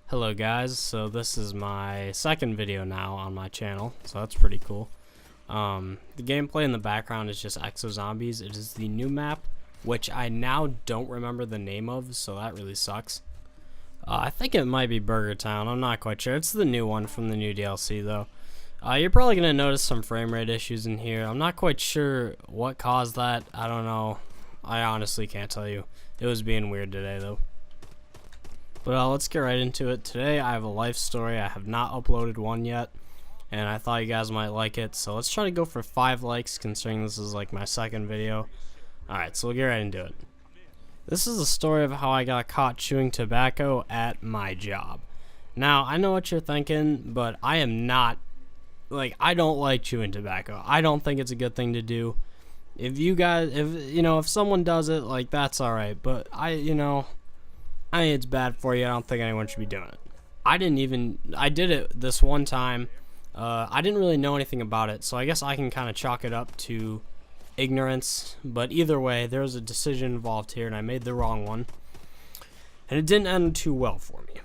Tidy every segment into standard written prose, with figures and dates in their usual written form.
Hello guys, so this is my second video now on my channel, so that's pretty cool. The gameplay in the background is just Exo Zombies. It is the new map, which I now don't remember the name of, so that really sucks. I think it might be Burger Town, I'm not quite sure. It's the new one from the new DLC though. You're probably going to notice some frame rate issues in here. I'm not quite sure what caused that, I don't know. I honestly can't tell you. It was being weird today though. But let's get right into it. Today I have a life story. I have not uploaded one yet, and I thought you guys might like it. So let's try to go for 5 likes, considering this is like my second video. Alright, so we'll get right into it. This is the story of how I got caught chewing tobacco at my job. Now, I know what you're thinking, but I am not, I don't like chewing tobacco. I don't think it's a good thing to do. If someone does it, that's alright, but I think it's bad for you. I don't think anyone should be doing it. I did it this one time. I didn't really know anything about it, so I guess I can kind of chalk it up to ignorance. But either way, there was a decision involved here, and I made the wrong one. And it didn't end too well for me.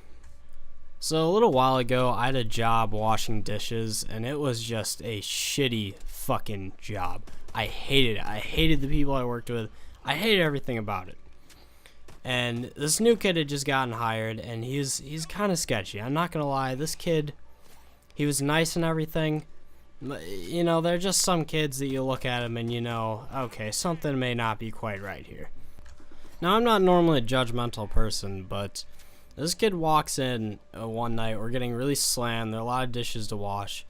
So a little while ago, I had a job washing dishes, and it was just a shitty fucking job. I hated it. I hated the people I worked with. I hated everything about it. And this new kid had just gotten hired, and he's kind of sketchy. I'm not gonna lie. This kid, he was nice and everything. You know, there are just some kids that you look at him and you know, okay, something may not be quite right here. Now, I'm not normally a judgmental person, but this kid walks in one night. We're getting really slammed. There are a lot of dishes to wash.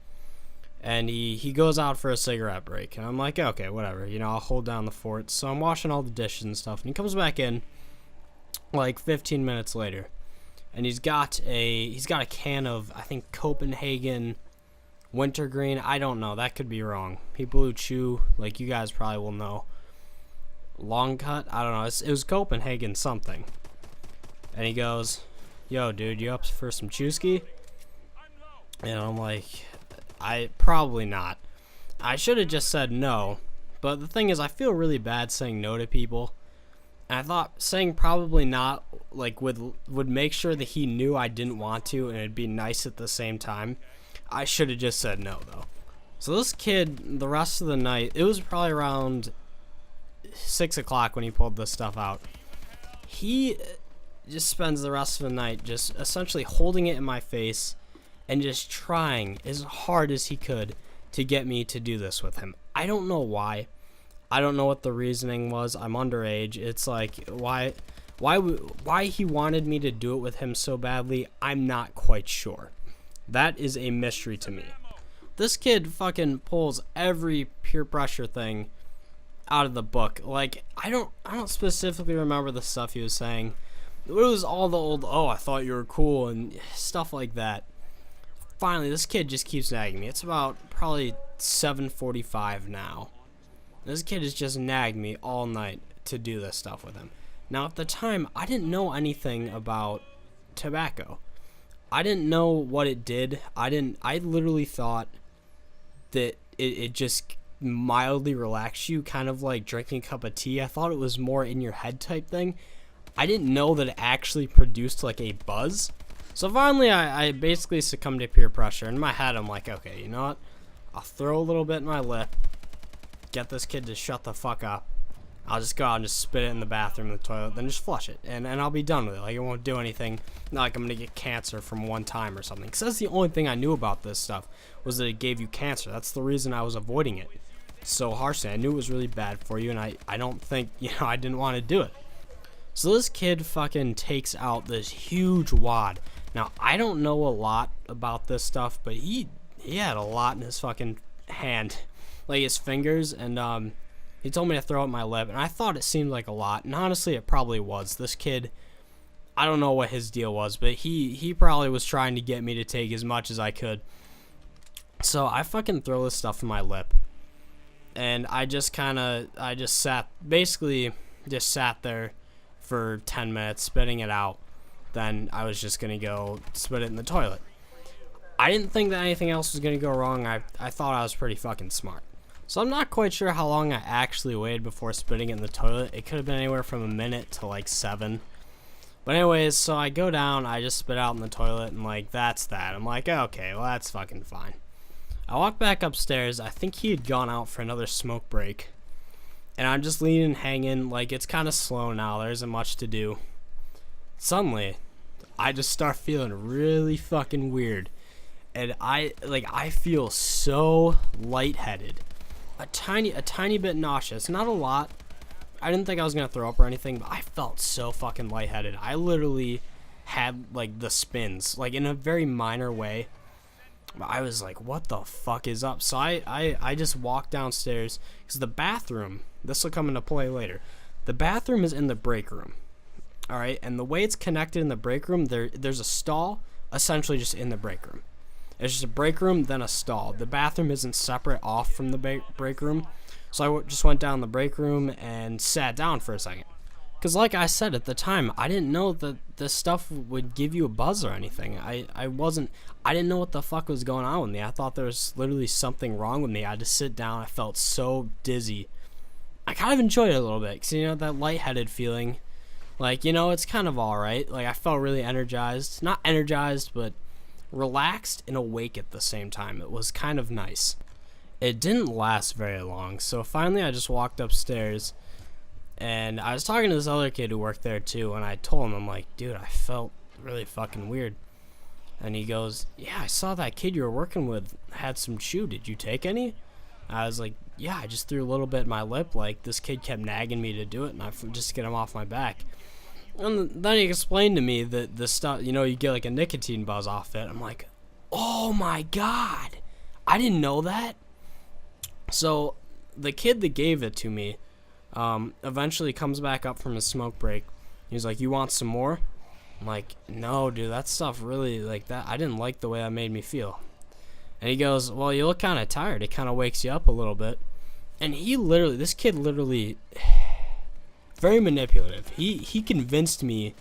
And he goes out for a cigarette break. And I'm like, okay, whatever. You know, I'll hold down the fort. So I'm washing all the dishes and stuff. And he comes back in like 15 minutes later, and he's got a can of, I think, Copenhagen wintergreen. I don't know, that could be wrong. People who chew, like you guys probably will know. Long cut, I don't know, it was Copenhagen something. And he goes, yo dude, you up for some chewski? And I'm like, probably not. I should have just said no, but the thing is, I feel really bad saying no to people. And I thought saying probably not would make sure that he knew I didn't want to, and it'd be nice at the same time. I should have just said no though. So this kid, the rest of the night, it was probably around 6 o'clock when he pulled this stuff out. He just spends the rest of the night just essentially holding it in my face and just trying as hard as he could to get me to do this with him. I don't know why. I don't know what the reasoning was. I'm underage. It's like, why he wanted me to do it with him so badly, I'm not quite sure. That is a mystery to me. This kid fucking pulls every peer pressure thing out of the book. Like, I don't specifically remember the stuff he was saying. It was all the old, oh, I thought you were cool and stuff like that. Finally, this kid just keeps nagging me. It's about probably 7:45 now. This kid has just nagged me all night to do this stuff with him. Now, at the time, I didn't know anything about tobacco. I didn't know what it did. I literally thought that it just mildly relaxed you, kind of like drinking a cup of tea. I thought it was more in your head type thing. I didn't know that it actually produced like a buzz. So finally, I basically succumbed to peer pressure. In my head, I'm like, okay, you know what? I'll throw a little bit in my lip. Get this kid to shut the fuck up. I'll just go out and just spit it in the bathroom, in the toilet, then just flush it, and I'll be done with it. Like, it won't do anything. Not like I'm gonna get cancer from one time or something. Because that's the only thing I knew about this stuff, was that it gave you cancer. That's the reason I was avoiding it so harshly. I knew it was really bad for you, and I don't think, I didn't want to do it. So this kid fucking takes out this huge wad. Now, I don't know a lot about this stuff, but he had a lot in his fucking hand. Like his fingers, and he told me to throw it in my lip, and I thought it seemed like a lot, and honestly it probably was. This kid, I don't know what his deal was, but he probably was trying to get me to take as much as I could. So I fucking throw this stuff in my lip, and I just sat there for 10 minutes spitting it out. Then I was just gonna go spit it in the toilet. I didn't think that anything else was gonna go wrong. I thought I was pretty fucking smart. So I'm not quite sure how long I actually waited before spitting it in the toilet. It could have been anywhere from a minute to like 7. But anyways, so I go down, I just spit out in the toilet, and like, that's that. I'm like, okay, well, that's fucking fine. I walk back upstairs. I think he had gone out for another smoke break. And I'm just leaning, hanging, like, it's kind of slow now. There isn't much to do. Suddenly, I just start feeling really fucking weird. And I feel so lightheaded. A tiny bit nauseous. Not a lot. I didn't think I was going to throw up or anything, but I felt so fucking lightheaded. I literally had, like, the spins, like, in a very minor way. But I was like, what the fuck is up? So I just walked downstairs, because the bathroom, this will come into play later. The bathroom is in the break room, all right? And the way it's connected in the break room, there's a stall, essentially just in the break room. It's just a break room, then a stall. The bathroom isn't separate off from the break room. So I just went down the break room and sat down for a second. Because like I said at the time, I didn't know that this stuff would give you a buzz or anything. I didn't know what the fuck was going on with me. I thought there was literally something wrong with me. I had to sit down. I felt so dizzy. I kind of enjoyed it a little bit. Because, you know, that lightheaded feeling. Like, you know, it's kind of alright. Like, I felt really energized. Not energized, but relaxed and awake at the same time. It was kind of nice. It didn't last very long, so finally I just walked upstairs, and I was talking to this other kid who worked there too, and I told him, I'm like, dude, I felt really fucking weird. And he goes, yeah, I saw that kid you were working with had some chew. Did you take any? I was like, yeah, I just threw a little bit in my lip. Like, this kid kept nagging me to do it, and I just to get him off my back. And then he explained to me that the stuff, you know, you get like a nicotine buzz off it. I'm like, oh my god, I didn't know that. So the kid that gave it to me eventually comes back up from his smoke break. He's like, you want some more? I'm like, no, dude, that stuff really, like, that, I didn't like the way that made me feel. And he goes, well, you look kind of tired. It kind of wakes you up a little bit. And this kid literally, very manipulative. He convinced me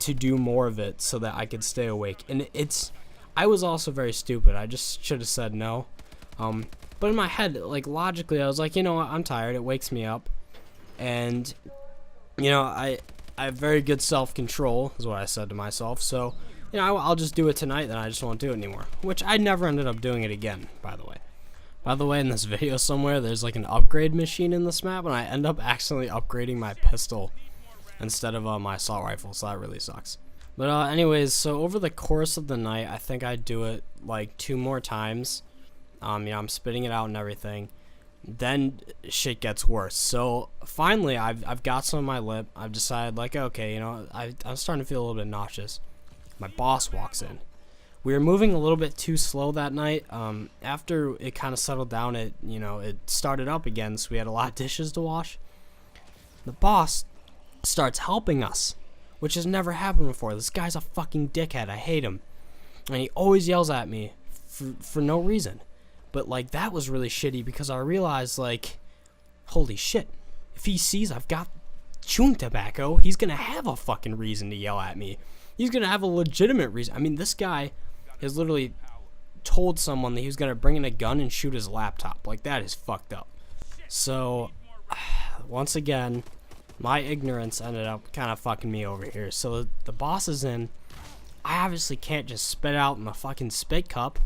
to do more of it so that I could stay awake. And I was also very stupid. I just should have said no. But in my head, like, logically, I was like, you know what, I'm tired. It wakes me up. And, you know, I have very good self-control, is what I said to myself. So, you know, I'll just do it tonight, then I just won't do it anymore. Which I never ended up doing it again, by the way. By the way, in this video somewhere, there's, like, an upgrade machine in this map, and I end up accidentally upgrading my pistol instead of my assault rifle, so that really sucks. But anyways, so over the course of the night, I think I'd do it, like, 2 more times. You know, I'm spitting it out and everything. Then shit gets worse. So finally, I've got some on my lip. I've decided, like, okay, you know, I'm starting to feel a little bit nauseous. My boss walks in. We were moving a little bit too slow that night. After it kind of settled down, it started up again. So we had a lot of dishes to wash. The boss starts helping us, which has never happened before. This guy's a fucking dickhead. I hate him, and he always yells at me for no reason. But, like, that was really shitty because I realized, like, holy shit, if he sees I've got chewing tobacco, he's gonna have a fucking reason to yell at me. He's gonna have a legitimate reason. I mean, this guy has literally told someone that he was gonna bring in a gun and shoot his laptop. Like, that is fucked up. So, once again, my ignorance ended up kind of fucking me over here. So the boss is in. I obviously can't just spit out in the fucking spit cup.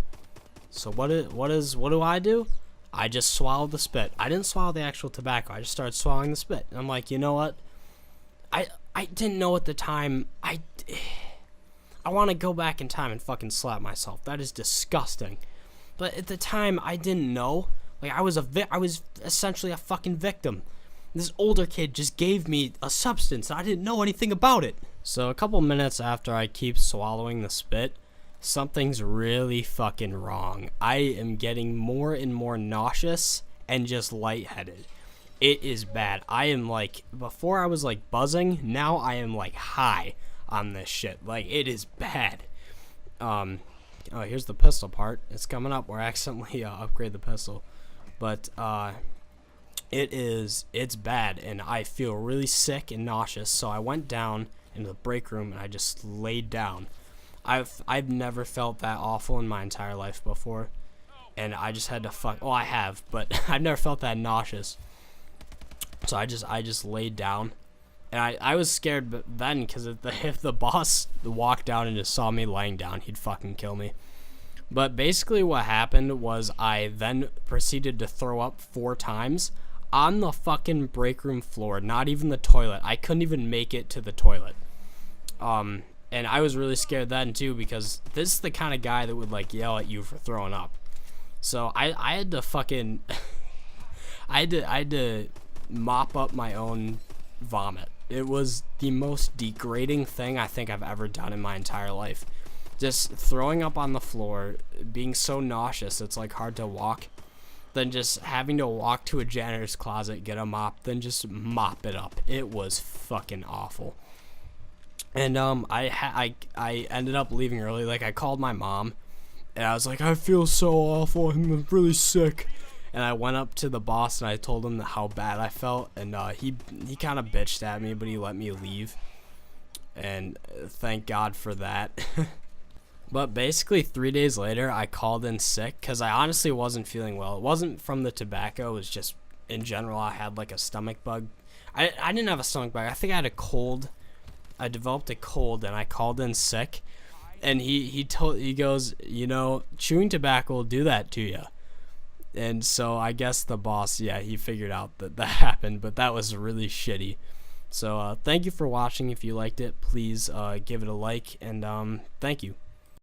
So what do I do? I just swallowed the spit. I didn't swallow the actual tobacco. I just started swallowing the spit. And I'm like, you know what? I didn't know at the time. I want to go back in time and fucking slap myself. That is disgusting. But at the time, I didn't know. Like, I was essentially a fucking victim. This older kid just gave me a substance. I didn't know anything about it. So a couple minutes after I keep swallowing the spit, something's really fucking wrong. I am getting more and more nauseous and just lightheaded. It is bad. I am like, before I was like buzzing, now I am like high on this shit. Like, it is bad. Oh, here's the pistol part. It's coming up where I accidentally upgrade the pistol. But it's bad, and I feel really sick and nauseous. So I went down into the break room and I just laid down. I've never felt that awful in my entire life before, and I just had to I have, but I've never felt that nauseous. So I just laid down. And I was scared then because if the boss walked down and just saw me laying down, he'd fucking kill me. But basically what happened was I then proceeded to throw up 4 times on the fucking break room floor, not even the toilet. I couldn't even make it to the toilet. And I was really scared then too, because this is the kind of guy that would like yell at you for throwing up. So I had to fucking I had to mop up my own vomit. It was the most degrading thing I think I've ever done in my entire life. Just throwing up on the floor, being so nauseous it's like hard to walk, then just having to walk to a janitor's closet, get a mop, then just mop it up. It was fucking awful. And I ended up leaving early. Like, I called my mom and I was like, I feel so awful, I'm really sick. And I went up to the boss and I told him how bad I felt, and he kind of bitched at me, but he let me leave, and thank God for that. But basically 3 days later I called in sick because I honestly wasn't feeling well. It wasn't from the tobacco, it was just in general I had like a stomach bug. I didn't have a stomach bug, I think I had a cold. I developed a cold and I called in sick, and he goes, you know, chewing tobacco will do that to you. And so I guess the boss, yeah, he figured out that happened, but that was really shitty. So thank you for watching. If you liked it, please give it a like, and thank you.